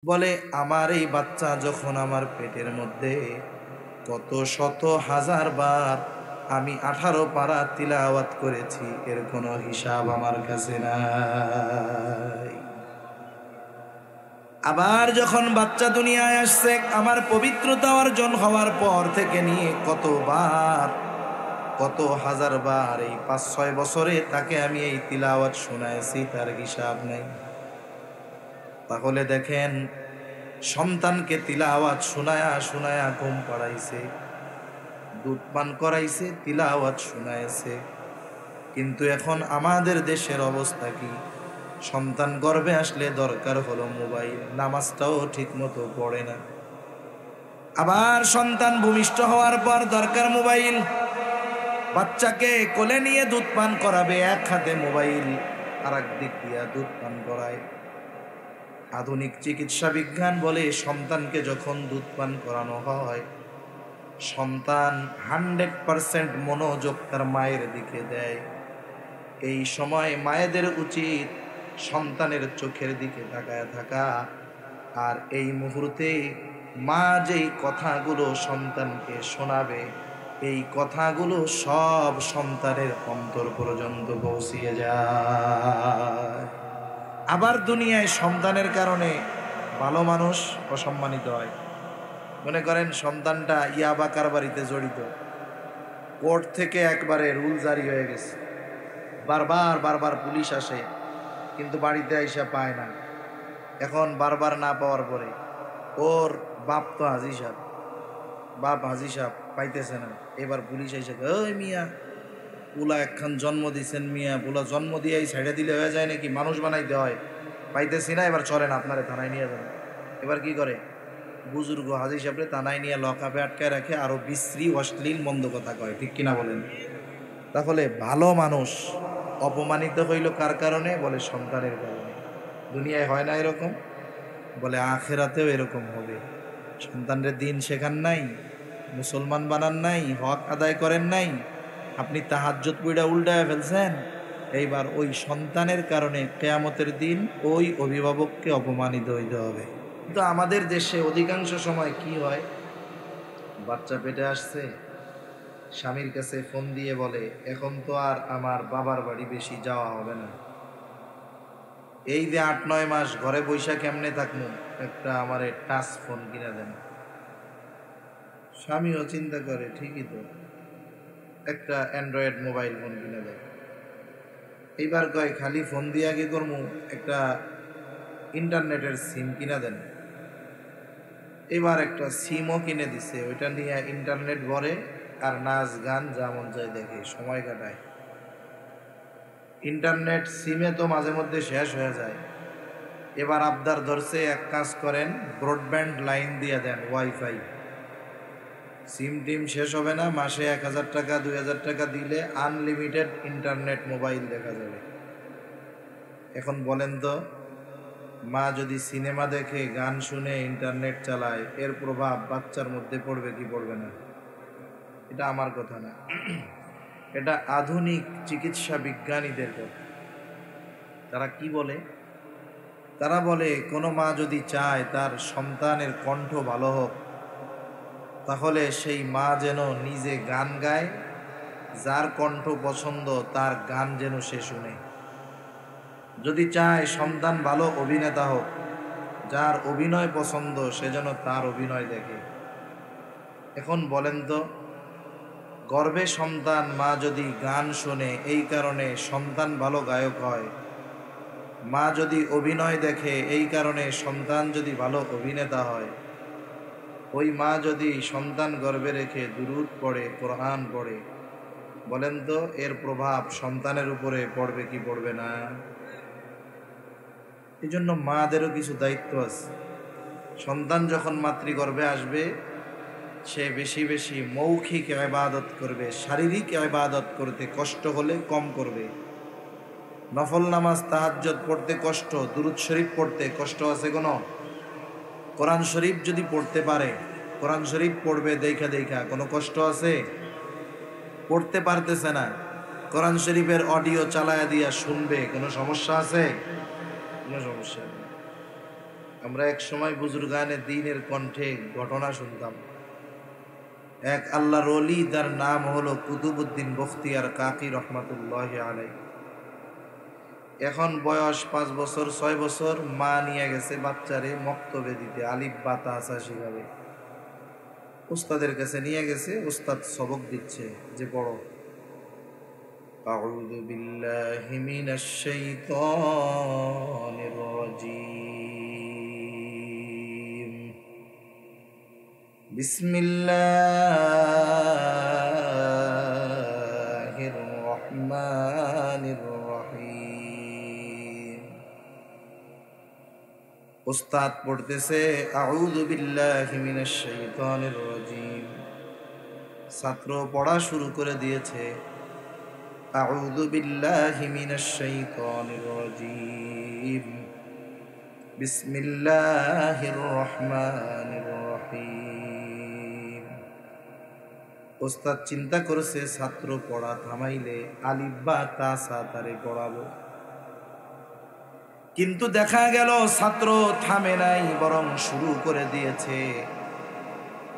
বলে আমার এই বাচ্চা যখন আমার পেটের মধ্যে কত শত হাজার বার আমি 18 পারা তিলাওয়াত করেছি, এর কোনো হিসাব আমার কাছে নাই। আবার যখন বাচ্চা দুনিয়ায় আসছে, আমার পবিত্রতা অর্জন হওয়ার পর থেকে নিয়ে কতবার, কত হাজার বার এই 5-6 বছরে তাকে আমি এই তিলাওয়াত শোনাইছি, তার হিসাব নাই। তাহলে দেখেন, সন্তানকে তিলাওয়াত শোনায়া শোনায়া ঘুম পাড়াইছে, দুধ পান করাইছে, তিলাওয়াত শোনাইছে। কিন্তু এখন আমাদের দেশের অবস্থা কি? সন্তান গর্ভে আসলে দরকার হলো মোবাইল, নামাজটাও ঠিক মতো পড়ে না। আবার সন্তান ভূমিষ্ঠ হওয়ার পর দরকার মোবাইল। বাচ্চাকে কোলে নিয়ে দুধ পান করাবে, এক হাতে মোবাইল, আর এক দিক দিয়া দুধ পান করায়। আধুনিক চিকিৎসা বিজ্ঞান বলে সন্তানকে যখন দুধ পান করানো হয়, সন্তান 100% মনোযোগ তার মায়ের দিকে দেয়। এই সময় মায়েদের উচিত সন্তানের চোখের দিকে তাকায় থাকা, আর এই মুহূর্তে মা যেই কথাগুলো সন্তানকে শোনাবে, এই কথাগুলো সব সন্তানের অন্তর পর্যন্ত পৌঁছিয়ে যায়। আবার দুনিয়ায় সন্তানের কারণে ভালো মানুষ অসম্মানিত হয়। মনে করেন সন্তানটা ইয়াবা কারবারিতে জড়িত, কোর্ট থেকে একবারে রুল জারি হয়ে গেছে, বারবার বারবার পুলিশ আসে কিন্তু বাড়িতে আইসা পায় না। এখন বারবার না পাওয়ার পরে ওর বাপ তো হাজি সাহেব, বাপ হাজি সাহেব পাইতেছে না। এবার পুলিশ এসে, ওই মিয়া, পুলা একখান জন্ম দিছেন মিয়া, পুলা জন্ম দিয়ে ছেড়ে দিলে হয়ে যায় নাকি? মানুষ বানাইতে হয়। পাইতেছি না, এবার চলেন আপনারে থানায় নিয়ে যান। এবার কি করে? বুজুর্গ হাজি সাহেবরে থানায় নিয়ে লকআপে আটকায় রাখে, আরো বিশ্রী অশ্লীল মন্দ কথা কয়। ঠিক কিনা বলেন? তাহলে ভালো মানুষ অপমানিত হইল কার কারণে? বলে সন্তানের কারণে। দুনিয়ায় হয় না এরকম? বলে আখেরাতেও এরকম হবে। সন্তানদের দিন শেখান নাই, মুসলমান বানান নাই, হক আদায় করেন নাই, আপনি তাহাজ্জুদ পড়া উল্টায় ফেলছেন। এইবার ওই সন্তানের কারণে কিয়ামতের দিন ওই অভিভাবককে অপমানিত হইতে হবে। কিন্তু আমাদের দেশে অধিকাংশ সময় কি হয়? বাচ্চা পেটে আসছে, স্বামীর কাছে ফোন দিয়ে বলে, এখন তো আর আমার বাবার বাড়ি বেশি যাওয়া হবে না, এই যে 8-9 মাস ঘরে বৈশা কেমনে থাকবো, একটা আমারে টাচ ফোন কিনা দেন। স্বামীও চিন্তা করে, ঠিকই তো, একটা অ্যান্ড্রয়েড মোবাইল ফোন কিনে দেয়। এইবার কয়, খালি ফোন দিয়ে আগে করবো, একটা ইন্টারনেটের সিম কিনা দেন। এবার একটা সিমও কিনে দিছে, ওইটা নিয়ে ইন্টারনেট ভরে আর নাচ গান যা মন চায় দেখে সময় কাটায়। ইন্টারনেট সিমে তো মাঝে মধ্যে শেষ হয়ে যায়। এবার আবদার ধরছে, এক কাজ করেন, ব্রডব্যান্ড লাইন দিয়ে দেন, ওয়াইফাই। সিম টিম শেষ হবে না, মাসে 1000 টাকা 2000 টাকা দিলে আনলিমিটেড ইন্টারনেট মোবাইল দেখা যাবে। এখন বলেন তো, মা যদি সিনেমা দেখে, গান শুনে, ইন্টারনেট চালায়, এর প্রভাব বাচ্চার মধ্যে পড়বে কি পড়বে না? এটা আমার কথা না, এটা আধুনিক চিকিৎসা বিজ্ঞানীদের কথা। তারা কি বলে? তারা বলে, কোনো মা যদি চায় তার সন্তানের কণ্ঠ ভালো হোক, তাহলে সেই মা যেন নিজে গান গায়, যার কণ্ঠ পছন্দ তার গান যেন সে শুনে। যদি চায় সন্তান ভালো অভিনেতা হোক, যার অভিনয় পছন্দ সে যেন তার অভিনয় দেখে। এখন বলেন তো, গর্ভে সন্তান মা যদি গান শোনে, এই কারণে সন্তান ভালো গায়ক হয়, মা যদি অভিনয় দেখে, এই কারণে সন্তান যদি ভালো অভিনেতা হয়, ওই মা যদি সন্তান গর্ভে রেখে দুরূদ পড়ে, কোরআন পড়ে, বলেন তো এর প্রভাব সন্তানের উপরে পড়বে কি পড়বে না? এই জন্য মাদেরও কিছু দায়িত্ব আছে। সন্তান যখন মাতৃগর্ভে আসবে, সে বেশি বেশি মৌখিক ইবাদত করবে, শারীরিক ইবাদত করতে কষ্ট হলে কম করবে। নফল নামাজ তাহাজ্জুদ পড়তে কষ্ট, দুরূদ শরীফ পড়তে কষ্ট আছে কোনো? কোরআন শরীফ যদি পড়তে পারে, কোরআন শরীফ পড়বে দেখা দেখা, কোনো কষ্ট আছে? পড়তে পারতেছে না, কোরআন শরীফের অডিও চালায়া দিয়া শুনবে, কোনো সমস্যা আছে? কোনো সমস্যা নেই। আমরা এক সময় বুজুর্গানে দ্বীনের কণ্ঠে ঘটনা শুনতাম। এক আল্লাহর ওলি, তার নাম হলো কুতুবউদ্দিন বখতিয়ার কাকি রহমাতুল্লাহি আলাইহি। এখন বয়স 5 বছর 6 বছর। মা নিয়ে গেছে বাচ্চারে মক্তবে দিতে, আলিফ বা তা আসা শিখাবে। উস্তাদের কাছে নিয়ে গেছে, উস্তাদ সবক দিচ্ছে যে বড়। আউযু বিল্লাহি মিনাশ শাইতানির রাজীম। বিসমিল্লাহির রহমানির রহিম। উস্তাদ পড়তেছে আউযু বিল্লাহি মিনাশ শাইতানির রাজীম। ছাত্র পড়া শুরু করে দিয়েছে আউযু বিল্লাহি মিনাশ শাইতানির রাজীম। বিসমিল্লাহির রহমানির রহিম। উস্তাদ চিন্তা করেছে ছাত্র পড়া থামাইলে আলিফ বা তা সা তারে পড়াবো, কিন্তু দেখা গেল ছাত্র থামে নাই, বরং শুরু করে দিয়েছে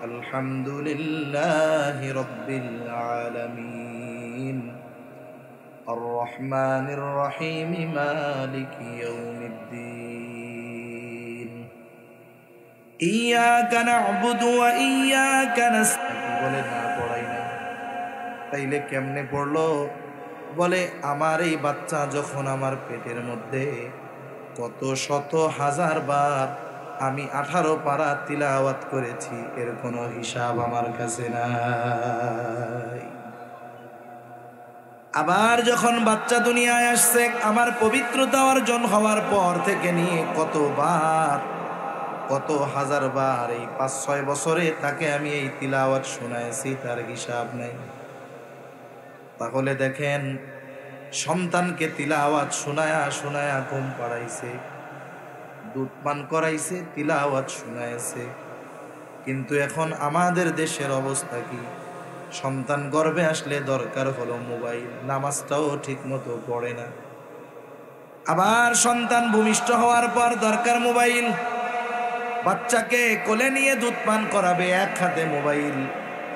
আলহামদুলিল্লাহি রাব্বিল আলামিন আর রহমানির রহিম মালিকি ইয়াউমিদ্দিন ইয়াকা না'বুদু ওয়া ইয়াকা নাস্তাঈন। বলে না পড়াই না। তাইলে কেমনে পড়লো? বলে আমার এই বাচ্চা যখন আমার পেটের মধ্যে, কত শত হাজার বার আমি 18 পারা তিলাওয়াত করেছি, এর কোনো হিসাব আমার কাছে নাই। আবার যখন বাচ্চা দুনিয়ায় আসছে, আমার পবিত্রতা অর্জন হওয়ার পর থেকে নিয়ে কতবার, কত হাজার বার এই 5-6 বছরে তাকে আমি এই তিলাওয়াত শোনাইছি, তার হিসাব নাই। তাহলে দেখেন, সন্তানকে তিলাওয়াত শোনায়া শোনায়া ঘুম পাড়াইছে, দুধ পান করাইছে, তিলাওয়াত শোনাইছে। কিন্তু এখন আমাদের দেশের অবস্থা কি? সন্তান গর্ভে আসলে দরকার হলো মোবাইল, নামাজটাও ঠিক মতো পড়ে না। আবার সন্তান ভূমিষ্ঠ হওয়ার পর দরকার মোবাইল। বাচ্চাকে কোলে নিয়ে দুধ পান করাবে, এক হাতে মোবাইল,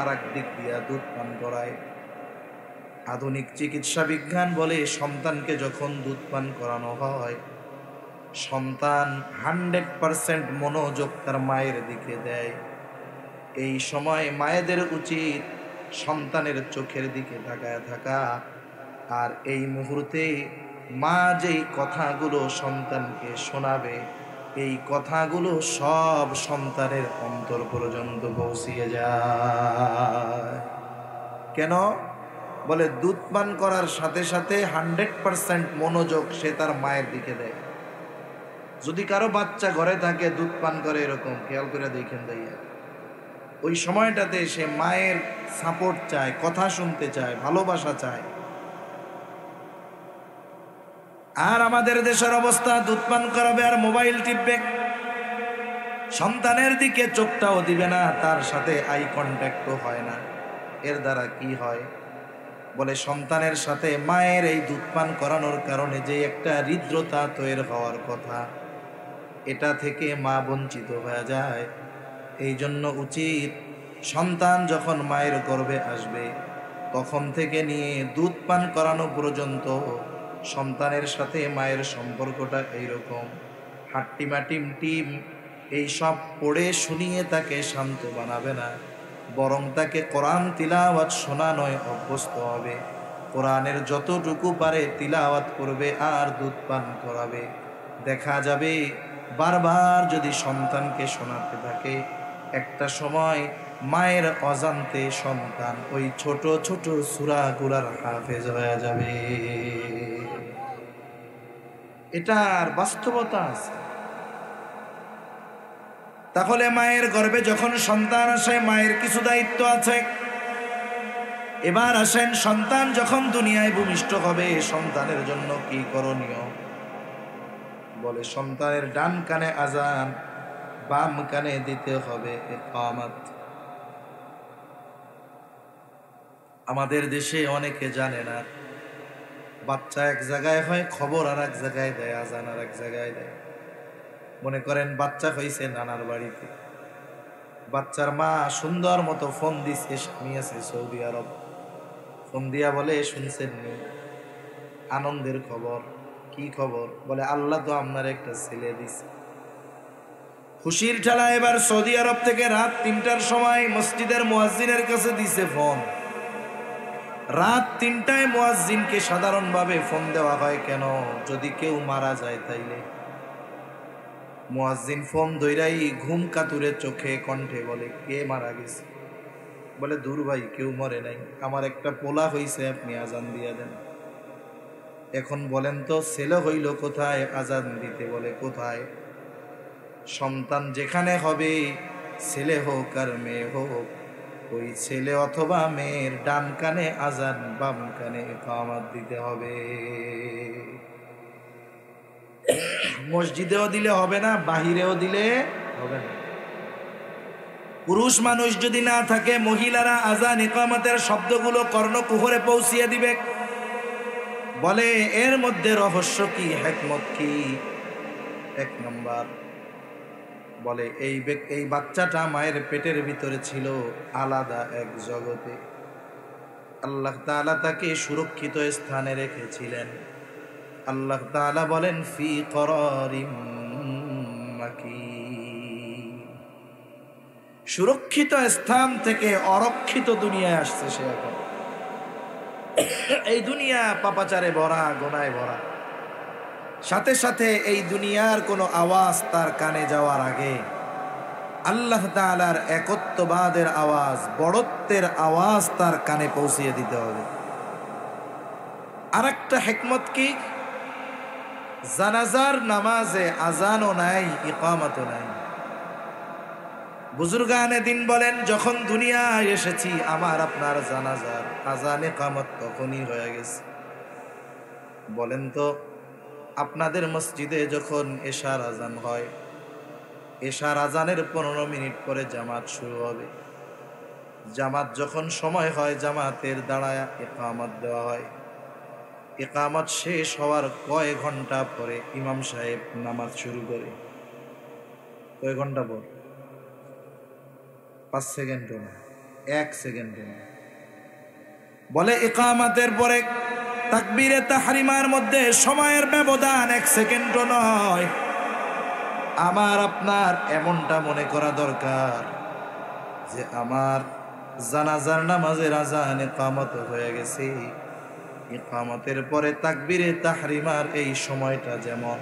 আর এক দিক দিয়া দুধ পান করায়। আধুনিক চিকিৎসা বিজ্ঞান বলে সন্তানকে যখন দুধ পান করানো হয়, সন্তান 100% মনোযোগ তার মায়ের দিকে দেয়। এই সময় মায়েদের উচিত সন্তানের চোখের দিকে তাকায় থাকা, আর এই মুহূর্তে মা যেই কথাগুলো সন্তানকে শোনাবে, এই কথাগুলো সব সন্তানের অন্তর পর্যন্ত পৌঁছিয়ে যায়। কেন? বলে দুধ পান করার সাথে সাথে 100% মনোযোগ সে তার মায়ের দিকে দেয়। যদি কারো বাচ্চা ঘরে থাকে দুধ পান করে, এরকম খেয়াল করে দেখেন দাইয়া, ওই সময়টাতে সে মায়ের সাপোর্ট চায়, কথা শুনতে চায়, ভালোবাসা চায়। আর আমাদের দেশের অবস্থা, দুধ পান করাবে আর মোবাইল টিপবে, সন্তানের দিকে চোখটাও দিবে না, তার সাথে আই কন্ট্যাক্টও হয় না। এর দ্বারা কি হয়? বলে সন্তানের সাথে মায়ের এই দুধ পান করানোর কারণে যে একটা হৃদ্রতা তৈরি হওয়ার কথা, এটা থেকে মা বঞ্চিত হয়ে যায়। এই জন্য উচিত সন্তান যখন মায়ের গর্ভে আসবে, তখন থেকে নিয়ে দুধ পান করানো পর্যন্ত সন্তানের সাথে মায়ের সম্পর্কটা এইরকম হাট্টিমা টিম টিম। এই সব পড়ে শুনিয়ে তাকে শান্ত বানাবে না, বরং তাকে কোরআন তিলাওয়াত শোনানোয় অভ্যস্ত হবে। কোরআনের যতটুকু পারে তিলাওয়াত করবে আর দুধ পান করাবে। দেখা যাবে বারবার যদি সন্তানকে শোনাতে থাকে, একটা সময় মায়ের অজান্তে সন্তান ওই ছোট ছোট সূরাগুলার হাফেজ হয়ে যাবে। এটার বাস্তবতা আছে। তাহলে মায়ের গর্ভে যখন সন্তান আসে, মায়ের কিছু দায়িত্ব আছে। এবার আসেন, সন্তান যখন দুনিয়ায় ভূমিষ্ঠ হবে, সন্তানের জন্য কি করণীয়? বলে সন্তানের ডান কানে আজান, বাম কানে দিতে হবে ইকামত। আমাদের দেশে অনেকে জানে না, বাচ্চা এক জায়গায় হয়, খবর আর এক জায়গায় দেয়, আজান আর এক জায়গায় দেয়। মনে করেন বাচ্চা হয়েছে নানার বাড়িতে, বাচ্চার মা সুন্দর মতো ফোন দিছে, স্বামী আছে সৌদি আরব, ফোন দিয়া বলে শুনছেন নি আনন্দের খবর? কি খবর? বলে আল্লাহ তো আপনার একটা ছেলে দিছে। খুশির ঠেলা এবার সৌদি আরব থেকে রাত 3টার সময় মসজিদের মুয়াজ্জিনের কাছে দিছে ফোন। রাত 3টায় মুয়াজ্জিনকে সাধারণভাবে ফোন দেওয়া হয় কেন? যদি কেউ মারা যায় তাইলে। মুয়াজ্জিন ফোন ধইরাই ঘুম কাতুরে চোখে কণ্ঠে বলে, কে মারা গেছে? বলে দূর ভাই, কেউ মরে নাই, আমার একটা পোলা হইছে, আপনি আজান দিয়া দেন। এখন বলেন তো ছেলে হইল কোথায়? আজান দিতে বলে কোথায়? সন্তান যেখানে হবে, ছেলে হোক আর মেয়ে হোক, ওই ছেলে অথবা মেয়ের ডান কানে আজান, বাম কানে ইকামত দিতে হবে। মসজিদেও দিলে হবে না, বাহিরেও দিলে হবে না। পুরুষ মানুষ যদি না থাকে, মহিলারা আজান ইকামতের শব্দগুলো কর্ণকুহরে পৌঁছিয়ে দিবে। বলে এর মধ্যে রহস্য কি, হিকমত কি? 1 নম্বর বলে এই বাচ্চাটা মায়ের পেটের ভিতরে ছিল আলাদা এক জগতে। আল্লাহ তাআলা তাকে সুরক্ষিত স্থানে রেখেছিলেন। আল্লাহ তাআলা বলেন ফি করারিম মাকিন। সুরক্ষিত স্থান থেকে অরক্ষিত দুনিয়ায় আসছে সে। এখন এই দুনিয়া পাপাচারে ভরা, গোনায় ভরা। সাথে সাথে এই দুনিয়ার কোনো আওয়াজ তার কানে যাওয়ার আগে আল্লাহ তাআলার একত্ববাদের আওয়াজ, বড়ত্বের আওয়াজ তার কানে পৌঁছিয়ে দিতে হবে। আরেকটা হিকমত কি? জানাজার নামাজে আজানও নাই, ইকামতও নাই। বুজুর্গানে দিন বলেন, যখন দুনিয়ায় এসেছি আমার আপনার জানাজার আজান ইকামত তখনই হয়ে গেছে। বলেন তো আপনাদের মসজিদে যখন এশার আজান হয়, এশার আজানের 15 মিনিট পরে জামাত শুরু হবে। জামাত যখন সময় হয়, জামাতের দাঁড়ায় ইকামত দেওয়া হয়। ইকামত শেষ হওয়ার কয় ঘন্টা পরে ইমাম সাহেব নামাজ শুরু করে। কয় ঘন্টা পর? 5 সেকেন্ড না, 1 সেকেন্ড না। বলে ইকামতের পরে তাকবীরে তাহরিমার মধ্যে সময়ের ব্যবধান 1 সেকেন্ডও নয়। আমার আপনার এমনটা মনে করা দরকার যে আমার জানাজার নামাজের আজান ইকামত হয়ে গেছে। ইকামতের পরে তাকবীরে তাহরিমার এই সময়টা যেমন,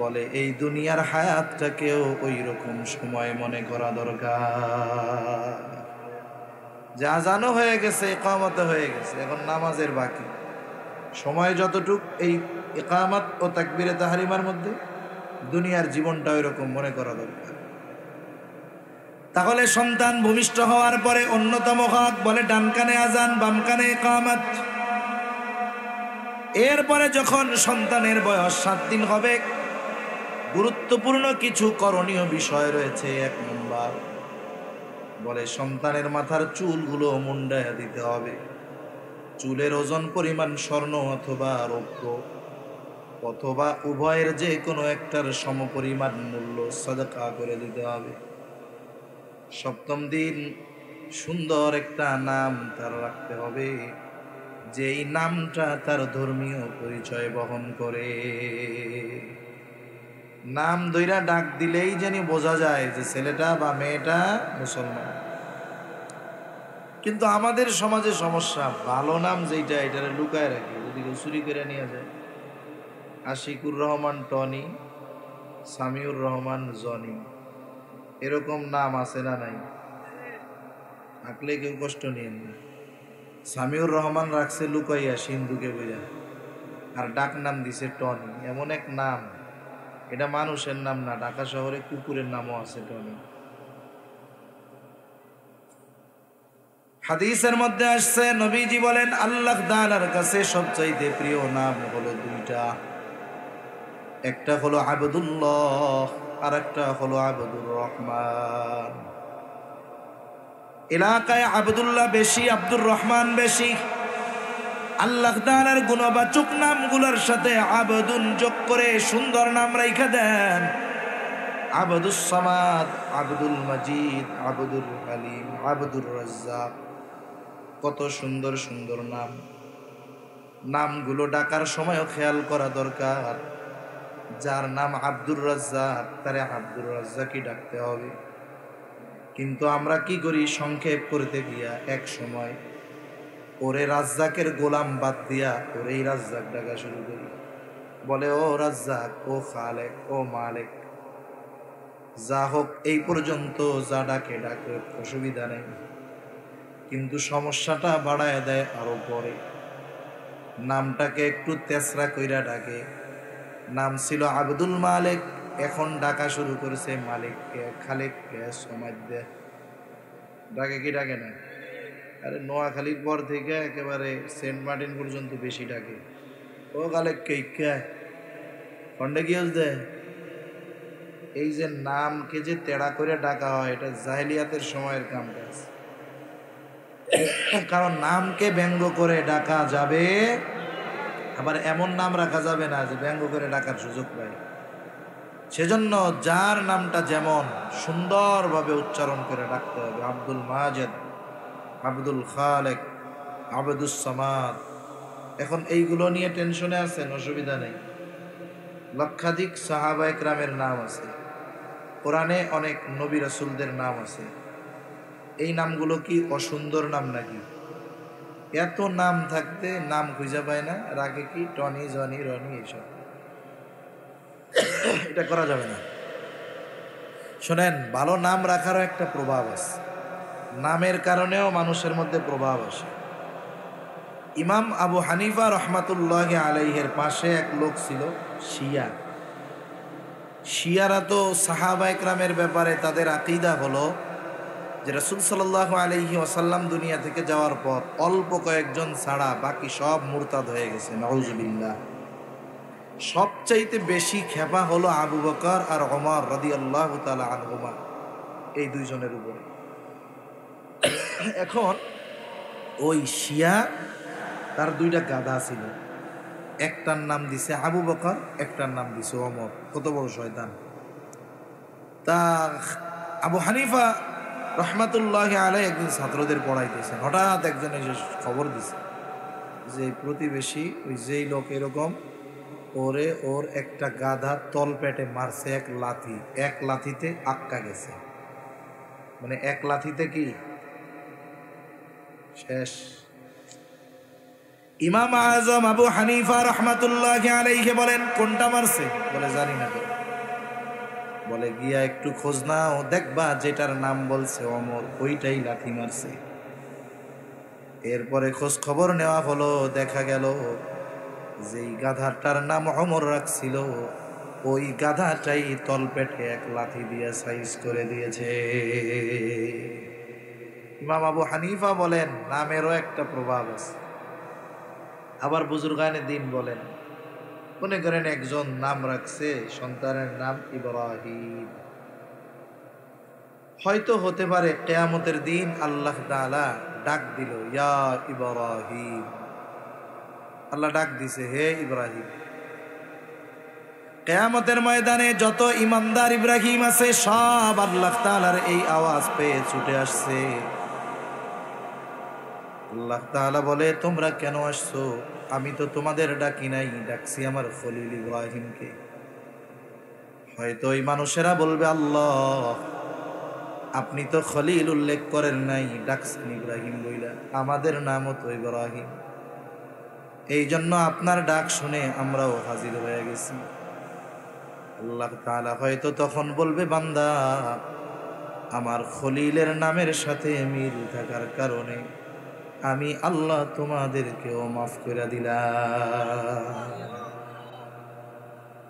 বলে এই দুনিয়ার হায়াতটাকেও ওই রকম সময় মনে করা দরকার। যে আজানও হয়ে গেছে, ইকামত হয়ে গেছে, এখন নামাজের বাকি সময় যতটুক এই ইকামত ও তাকবীরে তাহরিমার মধ্যে, দুনিয়ার জীবনটা ওই রকম মনে করা দরকার। তাহলে সন্তান ভূমিষ্ঠ হওয়ার পরে অন্যতম হক, বলে ডান কানে আজান, বাম কানে ইকামত। এরপরে যখন সন্তানের বয়স 7 দিন হবে, গুরুত্বপূর্ণ কিছু করণীয় বিষয় রয়েছে। 1 নম্বর বলে সন্তানের মাথার চুলগুলো মুন্ডায়া দিতে হবে। চুলের ওজন পরিমাণ স্বর্ণ অথবা রৌপ্য অথবা উভয়ের যে কোনো একটার সমপরিমাণ মূল্য সাদকা করে দিতে হবে। 7ম দিন সুন্দর একটা নাম তার রাখতে হবে, যেই নামটা তার ধর্মীয় পরিচয় বহন করে। নাম দইরা ডাক দিলেই জানি বোঝা যায় যে ছেলেটা বা মেয়েটা মুসলমান। কিন্তু আমাদের সমাজে সমস্যা, ভালো নাম যেটা এটারে লুকায় রাখে, যদি কেউ চুরি করে নিয়ে যায়। আশিকুর রহমান টনি, সামিউর রহমান জনি, এরকম নাম আছে না নাই? থাকলে কেউ কষ্ট নিয়ে না। সামিউর রহমান রাখছে লুকাইয়া সিন্ধুকে বোঝা, আর ডাক নাম দিছে টনি। এমন এক নাম, এটা মানুষের নাম না, ঢাকা শহরে কুকুরের নামও আছে টনি। হাদিসের মধ্যে আসছে, নবীজি বলেন আল্লাহ তাআলার কাছে সবচাইতে প্রিয় নাম হলো 2টা। একটা হলো আবদুল্লাহ, আর একটা হলো আবদুর রহমান। এলাকায় আবদুল্লাহ বেশি, আব্দুর রহমান বেশি। আল্লাহ তাআলার গুণবাচক নামগুলোর সাথে আবদুন যোগ করে সুন্দর নাম রাইখা দেন। আবদুস সামাদ, আব্দুল মজিদ, আব্দুল হালিম, আব্দুর রাজ্জাক। কত সুন্দর সুন্দর নাম। নামগুলো ডাকার সময়ও খেয়াল করা দরকার। যার নাম আব্দুর রাজ্জাক তারে আব্দুর রাজ্জাকই ডাকতে হবে। কিন্তু আমরা কি করি, সংক্ষেপ করতে গিয়া এক সময় ওরে রাজ্জাকের গোলাম বাদ দিয়া ওরেই রাজ্জাক ডাকা শুরু করি। বলে ও রাজ্জাক, ও খালেক, ও মালেক। যা হোক এই পর্যন্ত যা ডাকে ডাকে, অসুবিধা নেই। কিন্তু সমস্যাটা বাড়ায় দেয় আরো পরে। নামটাকে একটু তেসরা কইরা ডাকে। নাম ছিল আব্দুল মালেক, এখন ডাকা শুরু করেছে মালিককে, খালেককে, সমাজকে। ডাকে কি ডাকে না? আরে নোয়াখালীর পর থেকে একেবারে সেন্ট মার্টিন পর্যন্ত বেশি ডাকে। ও খালেককে খন্ডে কি দে। এই যে নামকে যে তেড়া করে ডাকা হয়, এটা জাহেলিয়াতের সময়ের কাম কাজ। কারণ নামকে ব্যঙ্গ করে ডাকা যাবে, আবার এমন নাম রাখা যাবে না যে ব্যঙ্গ করে ডাকার সুযোগ পায়। সেজন্য যার নামটা যেমন সুন্দরভাবে উচ্চারণ করে ডাকতে হবে। আব্দুল মাজেদ, আব্দুল খালেক, আব্দুস সামাদ। এখন এইগুলো নিয়ে টেনশনে আছেন, অসুবিধা নেই। লক্ষাধিক সাহাবা একরামের নাম আছে, কোরআনে অনেক নবী রাসূলদের নাম আছে। এই নামগুলো কি অসুন্দর নাম নাকি? এত নাম থাকতে নাম খুঁজে পায় না, রাখে কি টনি, জনি, রনি, এইসব। এটা করা যাবে না। শোনেন, ভালো নাম রাখারও একটা প্রভাব আছে। নামের কারণেও মানুষের মধ্যে প্রভাব আসে। ইমাম আবু হানিফা রহমাতুল্লাহ আলাইহের পাশে এক লোক ছিল শিয়া। শিয়ারা তো সাহাবা একরামের ব্যাপারে তাদের আকীদা হলো যে রাসূল সাল্লাল্লাহু আলাইহি ওয়াসাল্লাম দুনিয়া থেকে যাওয়ার পর অল্প কয়েকজন ছাড়া বাকি সব মুরতাদ হয়ে গেছে, নাউজুবিল্লাহ। সবচাইতে বেশি খেপা হলো আবু বকর আর ওমর রাদিয়াল্লাহু তাআলা আনহুমা, এই দুইজনের উপরে। এখন ওই শিয়া, তার দুইটা গাধা ছিল, একটার নাম দিছে আবু বকর, একটার নাম দিছে ওমর। কত বড় শয়তান! তা আবু হানিফা রহমাতুল্লাহ আলাইহি একদিন ছাত্রদের পড়াইতেছেন, হঠাৎ একজন এসে খবর দিছে যে প্রতিবেশী ওই যেই লোক এরকম ওরে ওর একটা গাধা তল পেটে মারছে এক লাথি, এক লাথিতে আক্কা গেছে। মানে এক লাথিতে কি শেষ। ইমাম আজম আবু হানিফা রহমাতুল্লাহ আলাইহি বলেন, কোনটা মারছে? বলে জানি না। বলে গিয়া একটু খোঁজ নাও, দেখবা যেটার নাম বলছে ওমর ওইটাই লাথি মারছে। এরপরে খোঁজ খবর নেওয়া হলো, দেখা গেল যেই গাধাটার নাম ওমর রাখছিল ওই গাধাটাই তলপেটে এক লাথি দিয়ে সাইজ করে দিয়েছে। ইমাম আবু হানিফা বলেন নামেরও একটা প্রভাব আছে। আবার বুজুর্গানে দিন বলেন, মনে করেন একজন নাম রাখছে, সন্তানের নাম ইব্রাহিম। হয়তো হতে পারে কিয়ামতের দিন আল্লাহ তাআলা ডাক দিল, ইয়া ইব্রাহিম। আল্লাহ ডাক দিছে, হে ইব্রাহিম। কিয়ামতের ময়দানে যত ইমানদার ইব্রাহিম আছে সব আল্লাহ তাআলার এই আওয়াজ পেয়ে ছুটে আসছে। আল্লাহ তাআলা বলে, তোমরা কেন আসছো? আমি তো তোমাদের ডাকি নাই, ডাকছি আমার খলিল ইব্রাহিমকে। হয়তো এই মানুষেরা বলবে, আল্লাহ আপনি তো খলিল উল্লেখ করেন নাই, ডাকছেন ইব্রাহিম বইলা, আমাদের নামও তো ইব্রাহিম, এই জন্য আপনার ডাক শুনে আমরাও হাজির হয়ে গেছি। আল্লাহ তাআলা হয়তো তখন বলবে, বান্দা আমার খলিলের নামের সাথে মিল থাকার কারণে আমি আল্লাহ তোমাদেরকেও মাফ করে দিলাম।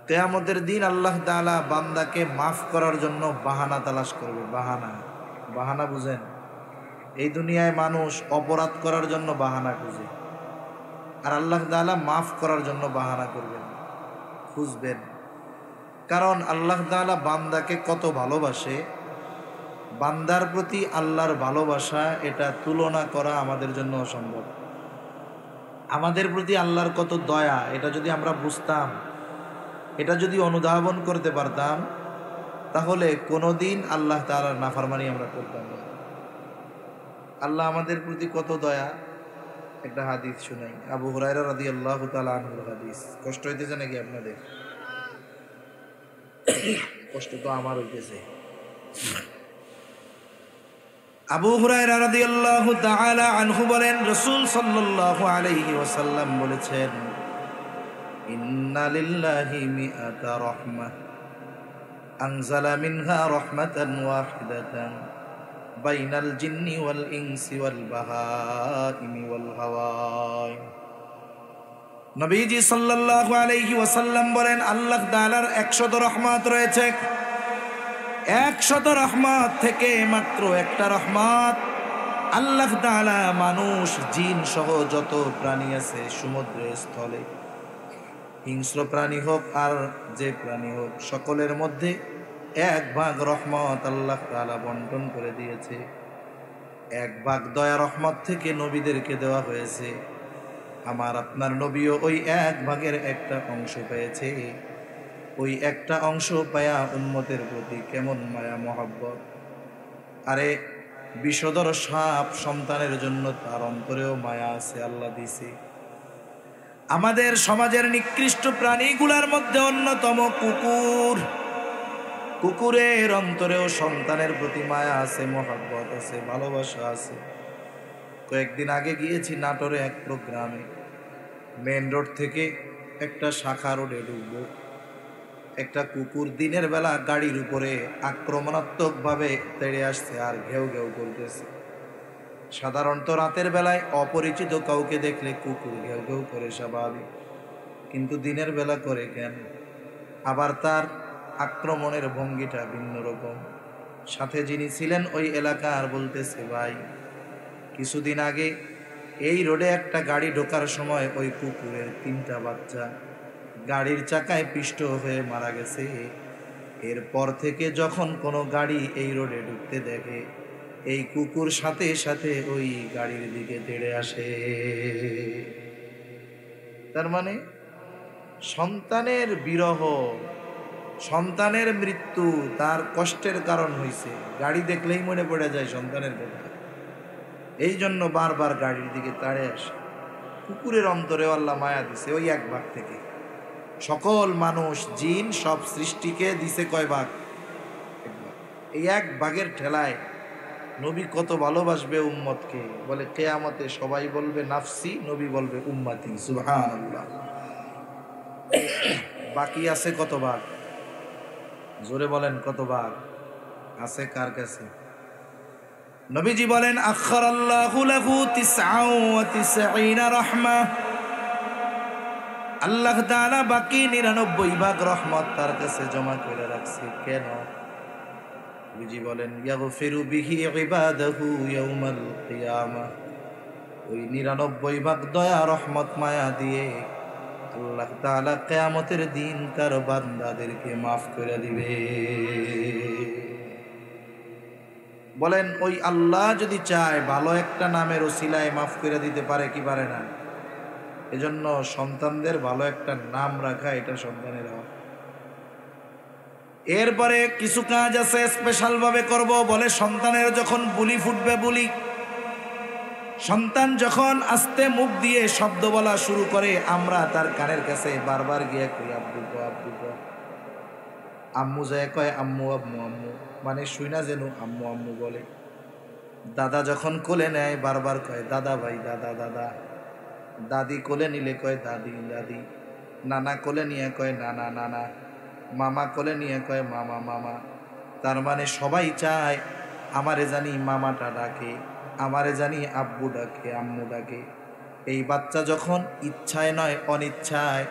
কিয়ামতের দিন আল্লাহ তাআলা বান্দাকে মাফ করার জন্য বাহানা তালাশ করবে। বাহানা বুঝেন? এই দুনিয়ায় মানুষ অপরাধ করার জন্য বাহানা খুঁজে, আর আল্লাহ তাআলা মাফ করার জন্য বাহানা করবেন, খুঁজবেন। কারণ আল্লাহ তাআলা বান্দাকে কত ভালোবাসে, বান্দার প্রতি আল্লাহর ভালোবাসা এটা তুলনা করা আমাদের জন্য অসম্ভব। আমাদের প্রতি আল্লাহর কত দয়া, এটা যদি আমরা বুঝতাম, এটা যদি অনুধাবন করতে পারতাম, তাহলে কোনোদিন আল্লাহ তাআলার নাফরমানি আমরা করতাম না। আল্লাহ আমাদের প্রতি কত দয়া। একটা হাদিস শুনাই, আবু হুরায়রা রাদিয়াল্লাহু তাআলা আনহুর হাদিস। কষ্ট হইতেছে নাকি আপনাদের? কষ্ট তো আমার হইতেছে। আবু হুরায়রা রাদিয়াল্লাহু তাআলা আনহু বলেন, রাসূল সাল্লাল্লাহু আলাইহি ওয়াসাল্লাম বলেছেন, ইন্না লিল্লাহি মিআতা রাহমাহ আনজালা মিনহা রাহমাতান ওয়াহিদাতান বাইনাল জিন্নি ওয়াল ইনসি ওয়াল বাহাইমি ওয়াল হাওয়াই। নবীজি সাল্লাল্লাহু আলাইহি ওয়াসাল্লাম বলেন, আল্লাহ তাআলার 100 রহমত রয়েছে। 100 রহমত থেকে মাত্র একটা রহমত আল্লাহ তাআলা মানুষ জিন সহ যত প্রাণী আছে সমুদ্রে স্থলে, হিংস্র প্রাণী হোক আর যে প্রাণী হোক, সকলের মধ্যে 1 ভাগ রহমত আল্লাহ তাআলা বন্টন করে দিয়েছে। 1 ভাগ দয়া রহমত থেকে নবীদেরকে দেওয়া হয়েছে। আমার আপনার নবীও ওই 1 ভাগের একটা অংশ পেয়েছে। ওই একটা অংশ পায়া উম্মতের প্রতি কেমন মায়া মহব্বত। আরে বিষধর সাপ সন্তানের জন্য তার অন্তরেও মায়া আছে, আল্লাহ দিছে। আমাদের সমাজের নিকৃষ্ট প্রাণীগুলার মধ্যে অন্যতম কুকুর। কুকুরের অন্তরেও সন্তানের প্রতি মায়া আছে, মহব্বত আছে, ভালোবাসা আছে। কয়েকদিন আগে গিয়েছি নাটোরে এক প্রোগ্রামে। মেন রোড থেকে একটা শাখা রোডে ঢুকবো, একটা কুকুর দিনের বেলা গাড়ির উপরে আক্রমণাত্মক ভাবে তেড়ে আসছে আর ঘেউ ঘেউ করতেছে। সাধারণত রাতের বেলায় অপরিচিত কাউকে দেখলে কুকুর ঘেউ ঘেউ করে স্বাভাবিক, কিন্তু দিনের বেলা করে কেন? আবার তার আক্রমণের ভঙ্গিটা ভিন্ন রকম। সাথে যিনি ছিলেন ওই এলাকার বলতেছে, ভাই কিছুদিন আগে এই রোডে একটা গাড়ি ঢোকার সময় ওই কুকুরের 3টা বাচ্চা গাড়ির চাকায় পিষ্ট হয়ে মারা গেছে। এরপর থেকে যখন কোনো গাড়ি এই রোডে ঢুকতে দেখে, এই কুকুর সাথে সাথে ওই গাড়ির দিকে তেড়ে আসে। তার মানে সন্তানের বিরহ, সন্তানের মৃত্যু তার কষ্টের কারণ হইছে। গাড়ি দেখলেই মনে পড়ে যায় সন্তানের কথা, এই জন্য বারবার গাড়ির দিকে তাড়ে আসে। কুকুরের অন্তরে আল্লাহ মায়া দিছে ওই 1 ভাগ থেকে। সকল মানুষ জিন সব সৃষ্টিকে দিছে কয় ভাগ? 1 ভাগ। এই 1 ভাগের ঠেলায় নবী কত ভালোবাসবে উম্মতকে। বলে কিয়ামতে সবাই বলবে নাফসি, নবী বলবে উম্মতি। সুবহানাল্লাহ। বাকি আছে কত ভাগ? জোরে বলেন কত ভাগ আছে কার কাছে? নবীজি বলেন, আখারাল্লাহু লাহু 99 রাহমা। আল্লাহ তাআলা বাকি 99 ভাগ রহমত তার কাছে জমা করে রাখছে। কেন? নবীজি বলেন, ইয়াগফিরু বিহি ইবাদাহু ইয়াউমাল কিয়ামাহ। ওই 99 ভাগ দয়া রহমত মায়া দিয়ে আল্লাহ তাআলা কিয়ামতের দিন তার বান্দাদেরকে মাফ করে দিবে। বলেন ওই আল্লাহ যদি চায় ভালো একটা নামের ওসিলায় মাফ করে দিতে পারে কি পারে না? এজন্য সন্তানদের ভালো একটা নাম রাখা এটা সন্তানের হক। এরপরে কিছু কাজ আছে স্পেশাল ভাবে করব। বলে সন্তানের যখন বুলি ফুটবে, বুলি সন্তান যখন আস্তে মুখ দিয়ে শব্দ বলা শুরু করে, আমরা তার কানের কাছে বারবার গিয়ে কই আব্বু গো, আব্বু গো। আম্মু যায় কয় আম্মু আম্মু আম্মু, মানে শুই না যেন আম্মু আম্মু বলে। দাদা যখন কোলে নেয় বারবার কয় দাদা ভাই, দাদা দাদা। দাদি কোলে নিলে কয় দাদি দাদি। নানা কোলে নিয়ে কয় নানা নানা। মামা কোলে নিয়ে কয় মামা মামা। তার মানে সবাই চায় আমারে জানি মামাটা ডাকে, আমারে জানি আব্বু ডাকে, আম্মু ডাকে। এই বাচ্চা যখন ইচ্ছায় নয় অনিচ্ছায়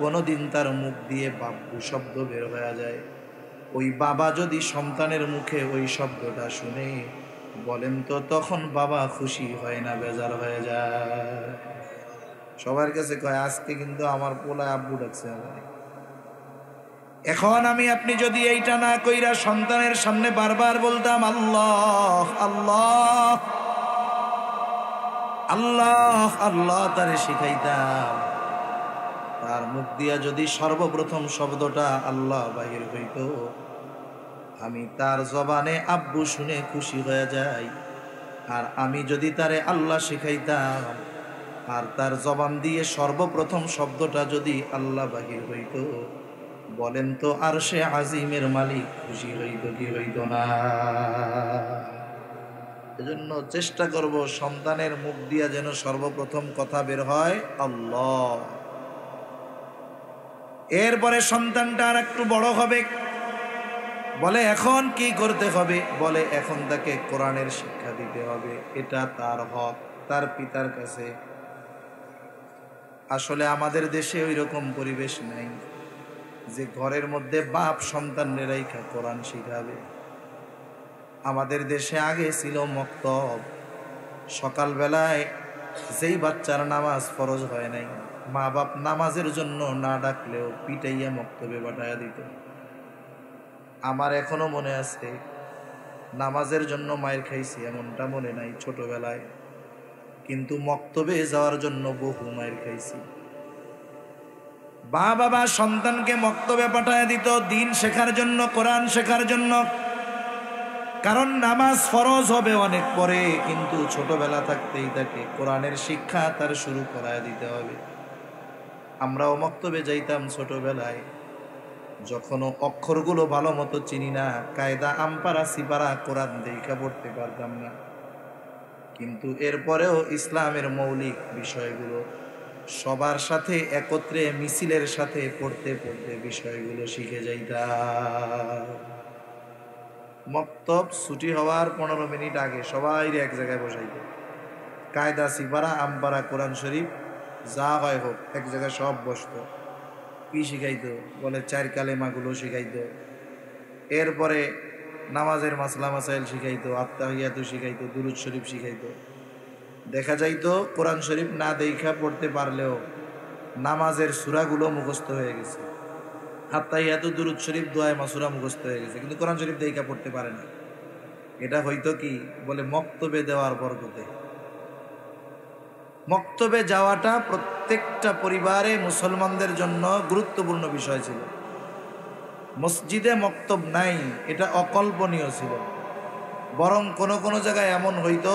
কোনোদিন তার মুখ দিয়ে বাব্বু শব্দ বের হয়ে যায়, ওই বাবা যদি সন্তানের মুখে ওই শব্দটা শুনে, বলেন তো তখন বাবা খুশি হয় না বেজার হয়ে যায়? সবার কাছে কয় আজকে কিন্তু আমার পোলায় আব্বু ডাকছে আমার। এখন আমি আপনি যদি এইটা না কইরা সন্তানের সামনে বারবার বলতাম আল্লাহ আল্লাহ আল্লাহ আল্লাহ, তারে শিখাইতাম, তার মুখ দিয়া যদি সর্বপ্রথম শব্দটা আল্লাহ বাহির হইত, আমি তার জবানে আব্বু শুনে খুশি হয়ে যাই। আর আমি যদি তারে আল্লাহ শিখাইতাম, আর তার জবান দিয়ে সর্বপ্রথম শব্দটা যদি আল্লাহ বাহির হইত, বলেন তো আরশে আজিমের মালিক খুশি হইত কি হইত না? এজন্য চেষ্টা করব সন্তানের মুখ দিয়া যেন সর্বপ্রথম কথা বের হয় আল্লাহ। এরপরে সন্তানটা আর একটু বড় হবে, বলে এখন কি করতে হবে? বলে এখন তাকে কোরআনের শিক্ষা দিতে হবে, এটা তার হক তার পিতার কাছে। আসলে আমাদের দেশে ওই রকম পরিবেশ নাই যে ঘরের মধ্যে বাপ সন্তানের রাইখা কোরআন শিখাবে। আমাদের দেশে আগে ছিল মক্তব। সকালবেলায় যেই বাচ্চার নামাজ ফরজ হয় নাই, মা বাপ নামাজের জন্য না ডাকলেও পিটাইয়া মক্তবে পাঠাইয়া দিত। আমার এখনো মনে আছে, নামাজের জন্য মায়ের খাইছি এমনটা মনে নাই ছোটবেলায়, কিন্তু মক্তবে যাওয়ার জন্য বহু মায়ের খাইছি। বাবা সন্তানকে মক্তবে পাঠাইয়া দিত দিন শেখার জন্য, কোরআন শেখার জন্য। কারণ নামাজ ফরজ হবে অনেক পরে, কিন্তু ছোটবেলা থাকতেই তাকে কোরআনের শিক্ষা তার শুরু করায় দিতে হবে। আমরাও মক্তবে যাইতাম ছোটবেলায়, যখনও অক্ষরগুলো ভালো মতো চিনি না, কায়দা আমপারা সিপারা কোরআন দেখা পড়তে পারতাম না, কিন্তু এরপরেও ইসলামের মৌলিক বিষয়গুলো সবার সাথে একত্রে মিছিলের সাথে পড়তে পড়তে বিষয়গুলো শিখে যাইতাম। মক্তব ছুটি হওয়ার 15 মিনিট আগে সবাই এক জায়গায় বসাইত, কায়দা সিপারা আমপারা কোরআন শরীফ যা হয় হোক এক জায়গায় সব বসত। কি শিখাইতো? বলে 4 কালেমাগুলো শিখাইতো, এরপরে নামাজের মাসলা মাসাইল শিখাইতো, আত্তাহিয়াতু শিখাইতো, দুরুদ শরীফ শিখাইতো। দেখা যাইতো কোরআন শরীফ না দেখা পড়তে পারলেও নামাজের সূরাগুলো মুখস্থ হয়ে গেছে, আত্তাহিয়াতু দুরুদ শরীফ দোয়া মাসুরা মুখস্থ হয়ে গেছে, কিন্তু কোরআন শরীফ দেখা পড়তে পারে না। এটা হইতো কি? বলে মক্তবে দেওয়ার বরকতে। মক্তবে যাওয়াটা প্রত্যেকটা পরিবারে মুসলমানদের জন্য গুরুত্বপূর্ণ বিষয় ছিল। মসজিদে মক্তব নাই এটা অকল্পনীয় ছিল, বরং কোনো কোনো জায়গায় এমন হইতো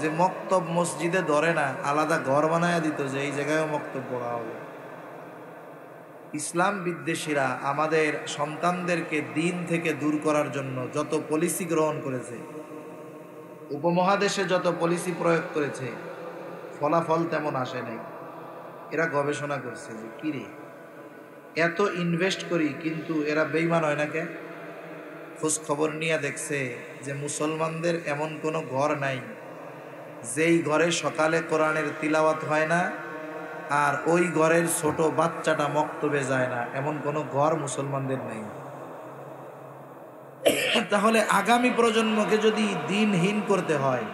যে মক্তব মসজিদে ধরে না, আলাদা ঘর বানায়া দিত যে এই জায়গায়ও মক্তব পড়া হবে। ইসলাম বিদ্বেষীরা আমাদের সন্তানদেরকে দিন থেকে দূর করার জন্য যত পলিসি গ্রহণ করেছে, উপমহাদেশে যত পলিসি প্রয়োগ করেছে, ফলাফল তেমন আসে নাই। এরা গবেষণা করছে যে কিরে এত ইনভেস্ট করি কিন্তু এরা বেঈমান হয় না কেন? খোঁজ খবর নিয়ে দেখছে যে মুসলমানদের এমন কোনো ঘর নাই যেই ঘরে সকালে কোরআনের তিলাওয়াত হয় না আর ওই ঘরের ছোট বাচ্চাটা মক্তবে যায় না, এমন কোনো ঘর মুসলমানদের নেই। তাহলে আগামী প্রজন্মকে যদি দিনহীন করতে হয়,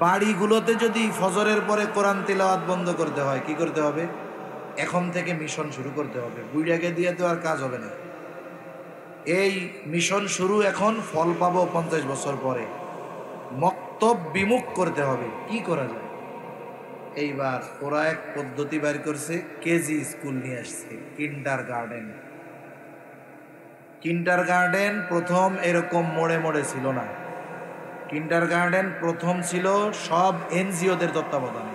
বাড়িগুলোতে যদি ফজরের পরে কোরআন তিলাওয়াত বন্ধ করতে হয়, কি করতে হবে? এখন থেকে মিশন শুরু করতে হবে। বুইড়াকে দিয়ে তো আর কাজ হবে না। এই মিশন শুরু এখন, ফল পাবো 50 বছর পরে। মক্তব বিমুখ করতে হবে। কি করা যায়? এইবার ওরা এক পদ্ধতি বের করছে, কেজি স্কুল নিয়ে আসছে, কিন্ডার গার্ডেন। কিন্ডার গার্ডেন প্রথম এরকম মোড়ে মোড়ে ছিল না। কিন্ডার গার্ডেন প্রথম ছিল সব এনজিওদের তত্ত্বাবধানে,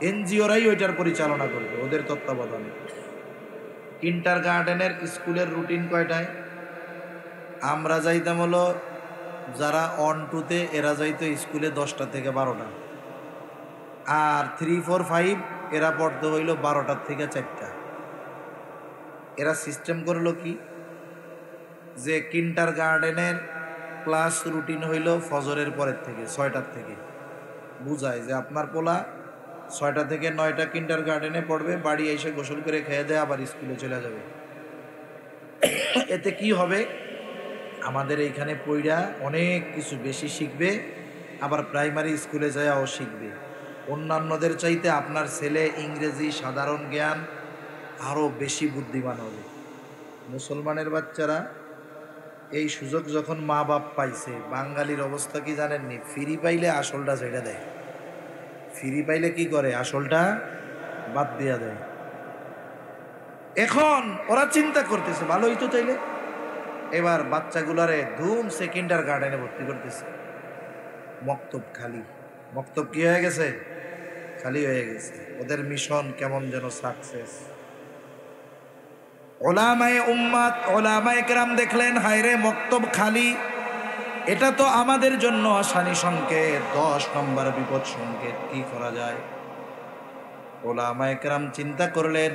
এনজিওরাই ওইটার পরিচালনা করবে, ওদের তত্ত্বাবধানে। কিন্ডার গার্ডেনের স্কুলের রুটিন কয়টায়? আমরা যাইতাম হলো যারা 1-2-তে, এরা যাইতো স্কুলে 10টা থেকে 12টা, আর 3, 4, 5 এরা পড়তে হইল 12টার থেকে 4টা। এরা সিস্টেম করলো কি যে কিন্ডার গার্ডেনের ক্লাস রুটিন হইল ফজরের পরের থেকে 6টার থেকে। বুঝায় যে আপনার পোলা 6টা থেকে 9টা কিন্ডার গার্ডেনে পড়বে, বাড়ি এসে গোসল করে খেয়ে দেয় আবার স্কুলে চলে যাবে। এতে কি হবে? আমাদের এইখানে পইড়া অনেক কিছু বেশি শিখবে, আবার প্রাইমারি স্কুলে যাওয়াও শিখবে। অন্যান্যদের চাইতে আপনার ছেলে ইংরেজি সাধারণ জ্ঞান আরও বেশি বুদ্ধিমান হবে। মুসলমানের বাচ্চারা এই সুযোগ যখন মা বাপ পাইছে, বাঙালির অবস্থা কি জানেননি? ফ্রি পাইলে আসলটা ছেড়ে দেয়, ফ্রি পাইলে কি করে? আসলটা বাদ দিয়া দেয়। এখন ওরা চিন্তা করতেছে ভালোই তো, চাইলে এবার বাচ্চাগুলারে ধুম সেকেন্ডার গার্ডেনে ভর্তি করতেছে, মক্তব খালি। মক্তব কি হয়ে গেছে? খালি হয়ে গেছে। ওদের মিশন কেমন যেন সাকসেস। ওলামায়ে উম্মাত, ওলামায়ে কেরাম দেখলেন হায়রে মক্তব খালি, এটা তো আমাদের জন্য আসানি সংকেত, 10 নম্বর বিপদ সংকেত। কি করা যায়? ওলামায়ে কেরাম চিন্তা করলেন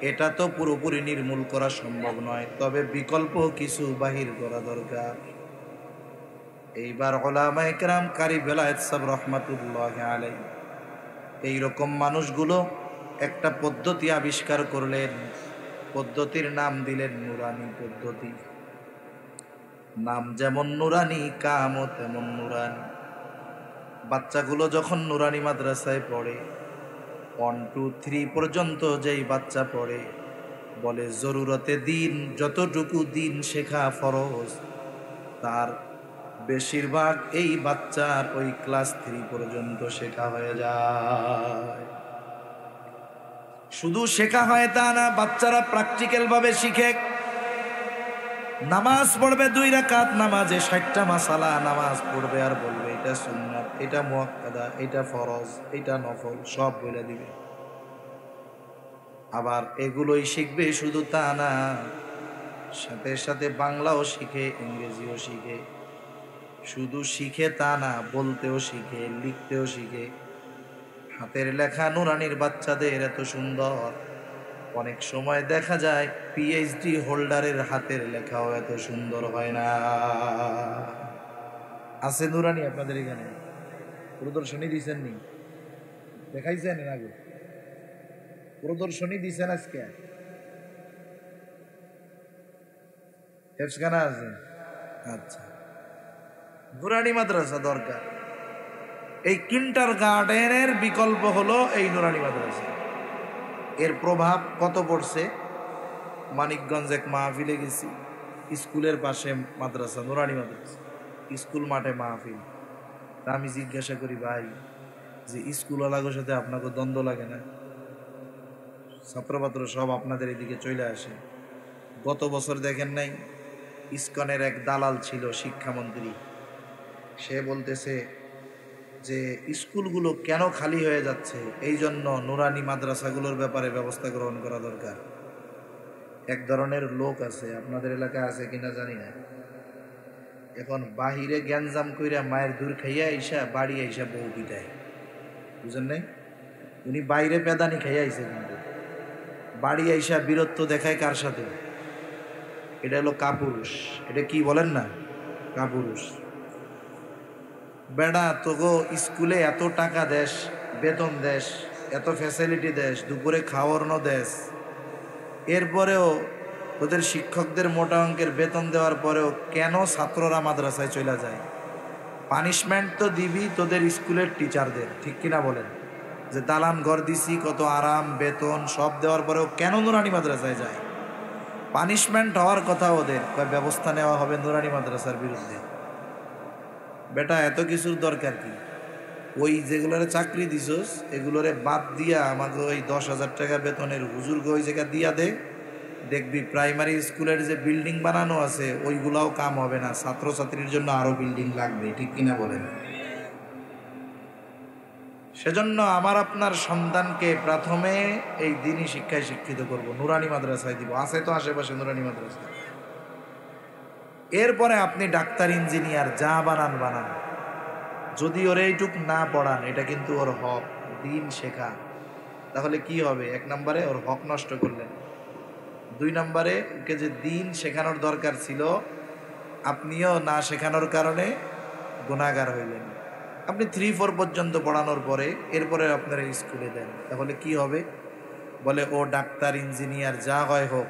এটা তো পুরোপুরি নির্মূল করা সম্ভব নয়, তবে বিকল্প কিছু বাহির করা দরকার। এইবার ওলামায়ে কেরাম কারি বেলায়েত সাহেব রহমাতুল্লাহ আলাইহি এইরকম মানুষগুলো একটা পদ্ধতি আবিষ্কার করলেন। পদ্ধতির নাম দিলেন নুরানি পদ্ধতি। নাম যেমন নুরানি, কামও তেমন নুরানি। বাচ্চাগুলো যখন নুরানি মাদ্রাসায় পড়ে, 1, 2, 3 পর্যন্ত যেই বাচ্চা পড়ে, বলে জরুরতে দিন, যতটুকু দিন শেখা ফরজ, তার বেশিরভাগ এই বাচ্চার ওই ক্লাস 3 পর্যন্ত শেখা হয়ে যায়। শুধু শেখা হয় তা না, বাচ্চারা প্র্যাকটিক্যাল ভাবে শিখে। নামাজ পড়বে 2 রাকাত, নামাজে 60টা মাসালা নামাজ পড়বে, আর বলবে এটা সুন্নাত, এটা মুআক্কাদা, এটা ফরজ, এটা নফল, সব বলে দিবে। আবার এগুলোই শিখবে, শুধু তা না, সাথে সাথে বাংলাও শিখে, ইংরেজিও শিখে। শুধু শিখে তা না, বলতেও শিখে, লিখতেও শিখে। হাতের লেখা নুরানির বাচ্চাদের এত সুন্দর, অনেক সময় দেখা যায় পিএইচডি হোল্ডারের হাতের লেখাও এত সুন্দর হয় না। আছে নুরানি আপনাদের এখানে? প্রদর্শনী দিচ্ছেন নি? দেখাইছেন এর আগে? প্রদর্শনী দিচ্ছেন আজকে? হেফসখানা আছে? আচ্ছা, নুরানি মাদ্রাসা দরকার। এই কিন্টার গার্ডেনের বিকল্প হলো এই নুরানি মাদ্রাসা। এর প্রভাব কত পড়ছে? মানিকগঞ্জ এক মাহফিলে গেছি, স্কুলের পাশে মাদ্রাসা, নুরানি মাদ্রাসা, স্কুল মাঠে মাহফিল। তা আমি জিজ্ঞাসা করি, ভাই যে স্কুলওয়ালাদের সাথে আপনাকে দ্বন্দ্ব লাগে না? ছাত্রপাত্র সব আপনাদের এদিকে চলে আসে। গত বছর দেখেন নাই, ইসকনের এক দালাল ছিল শিক্ষামন্ত্রী, সে বলতেছে যে স্কুলগুলো কেন খালি হয়ে যাচ্ছে, এই জন্য নুরানি মাদ্রাসাগুলোর ব্যাপারে ব্যবস্থা গ্রহণ করা দরকার। এক ধরনের লোক আছে, আপনাদের এলাকায় আছে কিনা জানি না, এখন বাহিরে গ্যাঞ্জাম কইরা মায়ের দূর খাইয়া আইসা বাড়ি আইসা বউ পিটায়, বুঝেন নাই? উনি বাইরে পেদানি খাইয়া আইসে, কিন্তু বাড়ি আইসা বীরত্ব দেখায় কার সাথে? এটা হলো কাপুরুষ। এটা কি বলেন না? কাপুরুষ। বেড়া তোগো স্কুলে এত টাকা দেশ, বেতন দেশ, এত ফ্যাসিলিটি দেশ, দুপুরে খাওয়ানো দেশ, এরপরেও তোদের শিক্ষকদের মোটা অঙ্কের বেতন দেওয়ার পরেও কেন ছাত্ররা মাদ্রাসায় চলে যায়? পানিশমেন্ট তো দিবি তোদের স্কুলের টিচারদের, ঠিক কিনা বলেন? যে দালান ঘর দিছি, কত আরাম, বেতন সব দেওয়ার পরেও কেন নুরানি মাদ্রাসায় যায়? পানিশমেন্ট হওয়ার কথা ওদের, ব্যবস্থা নেওয়া হবে নুরানি মাদ্রাসার বিরুদ্ধে। বেটা এত কিছুর দরকার কি? ওই যেগুলোরে চাকরি দিছস এগুলোরে বাদ দিয়া আমাকে ওই 10,000 টাকা বেতনের হুজুরকে ওই জায়গা দিয়া দে, দেখবি প্রাইমারি স্কুলের যে বিল্ডিং বানানো আছে ওইগুলাও কাম হবে না, ছাত্রছাত্রীর জন্য আরো বিল্ডিং লাগবে, ঠিক কিনা বলেন? সেজন্য আমার আপনার সন্তানকে প্রথমে এই দিনই শিক্ষায় শিক্ষিত করব, নুরানি মাদ্রাসায় দিব। আছে তো আশেপাশে নুরানি মাদ্রাসা। এরপরে আপনি ডাক্তার, ইঞ্জিনিয়ার যা বানান বানান, যদি ওর এইটুক না পড়ান, এটা কিন্তু ওর হক, দিন শেখা, তাহলে কি হবে? 1 নম্বরে ওর হক নষ্ট করলেন, 2 নম্বরে ওকে যে দিন শেখানোর দরকার ছিল আপনিও না শেখানোর কারণে গুনাহগার হইলেন। আপনি 3-4 পর্যন্ত পড়ানোর পরে এরপরে আপনারা স্কুলে দেন, তাহলে কি হবে? বলে ও ডাক্তার, ইঞ্জিনিয়ার যা হয় হোক,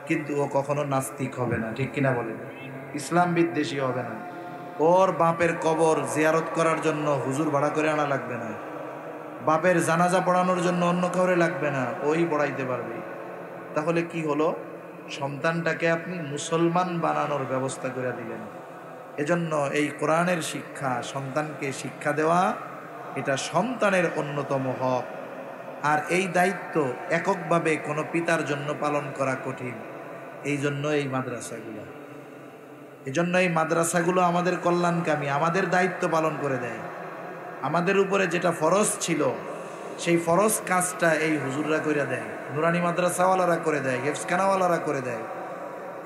কিন্তু ও কখনো নাস্তিক হবে না, ঠিক কিনা বলেন? ইসলাম বিদ্বেষী হবে না। ওর বাপের কবর জিয়ারত করার জন্য হুজুর ভাড়া করে আনা লাগবে না, বাপের জানাজা পড়ানোর জন্য অন্য কাউরে লাগবে না, ওই পড়াইতে পারবে। তাহলে কি হলো? সন্তানটাকে আপনি মুসলমান বানানোর ব্যবস্থা করে দিলেন। এজন্য এই কোরআনের শিক্ষা, সন্তানকে শিক্ষা দেওয়া, এটা সন্তানের অন্যতম হক। আর এই দায়িত্ব এককভাবে কোনো পিতার জন্য পালন করা কঠিন। এই জন্য এই মাদ্রাসাগুলো, এই জন্য এই মাদ্রাসাগুলো আমাদের কল্যাণকামী, আমাদের দায়িত্ব পালন করে দেয়। আমাদের উপরে যেটা ফরজ ছিল সেই ফরজ কাজটা এই হুজুররা করে দেয়, নুরানি মাদ্রাসাওয়ালারা করে দেয়, হেফজখানাওয়ালারা করে দেয়।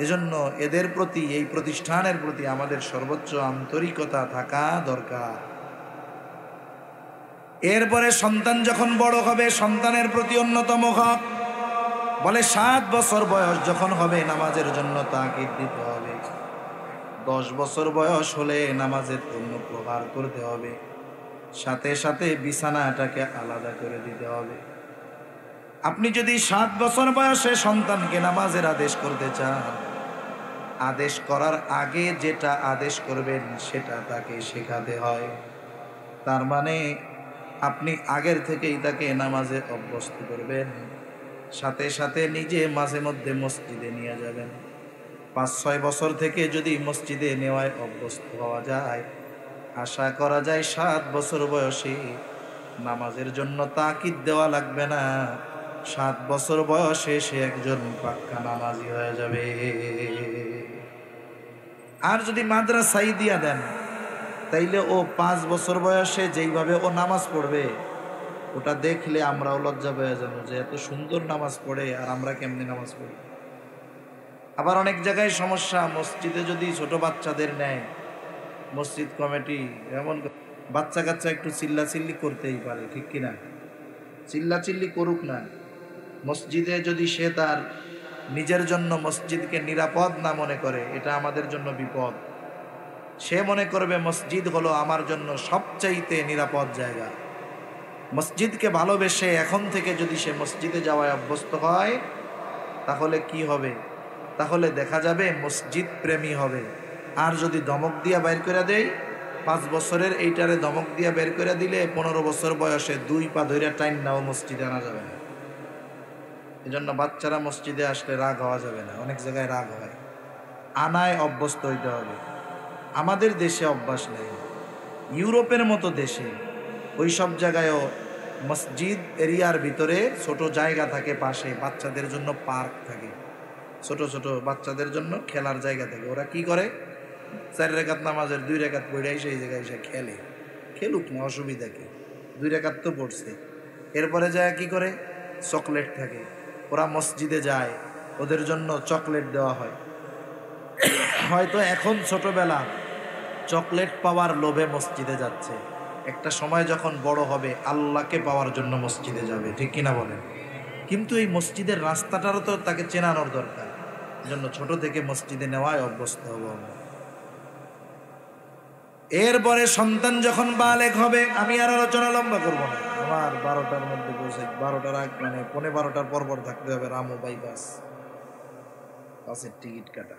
এজন্য এদের প্রতি, এই প্রতিষ্ঠানের প্রতি আমাদের সর্বোচ্চ আন্তরিকতা থাকা দরকার। এরপরে সন্তান যখন বড় হবে, সন্তানের প্রতি অন্যতম হক বলে 7 বছর বয়স যখন হবে নামাজের জন্য তাকিদ দিতে হবে। 10 বছর বয়স হলে নামাজের জন্য প্রহার করতে হবে, সাথে সাথে বিছানাটাকে আলাদা করে দিতে হবে। আপনি যদি 7 বছর বয়সে সন্তানকে নামাজের আদেশ করতে চান, আদেশ করার আগে যেটা আদেশ করবেন সেটা তাকে শেখাতে হয়। তার মানে আপনি আগের থেকেই তাকে নামাজে অভ্যস্ত করবেন, সাথে সাথে নিজে মাঝে মধ্যে মসজিদে নিয়ে যাবেন। 5-6 বছর থেকে যদি মসজিদে নেওয়ায় অভ্যস্ত হওয়া যায়, আশা করা যায় 7 বছর বয়সে নামাজের জন্য তাকিদ দেওয়া লাগবে না। 7 বছর বয়সে সে একজন পাক্কা নামাজি হয়ে যাবে। আর যদি মাদ্রাসায় দিয়া দেন, তাইলে ও 5 বছর বয়সে যেইভাবে ও নামাজ পড়বে, ওটা দেখলে আমরাও লজ্জা পেয়ে যাবো যে এত সুন্দর নামাজ পড়ে আর আমরা কেমনি নামাজ পড়ি। আবার অনেক জায়গায় সমস্যা, মসজিদে যদি ছোট বাচ্চাদের নেয়, মসজিদ কমিটি এমন বাচ্চা কাচ্চা একটু চিল্লাচিল্লি করতেই পারে, ঠিক কিনা? চিল্লাচিল্লি করুক না, মসজিদে যদি সে তার নিজের জন্য মসজিদকে নিরাপদ না মনে করে, এটা আমাদের জন্য বিপদ। সে মনে করবে মসজিদ হলো আমার জন্য সবচাইতে নিরাপদ জায়গা। মসজিদকে ভালোবেসে এখন থেকে যদি সে মসজিদে যাওয়ায় অভ্যস্ত হয়, তাহলে কি হবে? তাহলে দেখা যাবে মসজিদ প্রেমী হবে। আর যদি ধমক দিয়া বের করে দেয়, 5 বছরের এইটারে ধমক দিয়া বের করে দিলে 15 বছর বয়সে 2 পা ধরে টাইম নাও মসজিদে আনা যাবে না। এজন্য বাচ্চারা মসজিদে আসলে রাগ হওয়া যাবে না, অনেক জায়গায় রাগ হয়। আনায় অভ্যস্ত হইতে হবে। আমাদের দেশে অভ্যাস নেই। ইউরোপের মতো দেশে ওই সব জায়গায়ও মসজিদ এরিয়ার ভিতরে ছোট জায়গা থাকে, পাশে বাচ্চাদের জন্য পার্ক থাকে, ছোট ছোট বাচ্চাদের জন্য খেলার জায়গা থাকে। ওরা কি করে, 4 রাকাত নামাজের 2 রাকাত পড়ে সেই জায়গায় এসে খেলে। খেলুক না, অসুবিধা কি, 2 রাকাত তো পড়ছে। এরপরে যায় কি করে, চকলেট থাকে, ওরা মসজিদে যায়, ওদের জন্য চকলেট দেওয়া হয়। হয়তো এখন ছোটবেলা চকলেট পাওয়ার লোভে মসজিদে যাচ্ছে, একটা সময় যখন বড় হবে আল্লাহকে পাওয়ার জন্য মসজিদে যাবে, ঠিক কিনা বলেন? কিন্তু এই মসজিদের রাস্তাটারও তো তাকে চেনানোর দরকার। জন্য ছোট থেকে মসজিদে নেওয়ায় অভ্যস্ত হব আমরা। এরপরে সন্তান যখন বালেগ হবে, আমি আর আলোচনা লম্বা করবো না, আমার 12টার মধ্যে পৌঁছে, 12টার আগ মানে 12:15 পর থাকতে হবে রামু বাইপাস, বাসের টিকিট কাটা।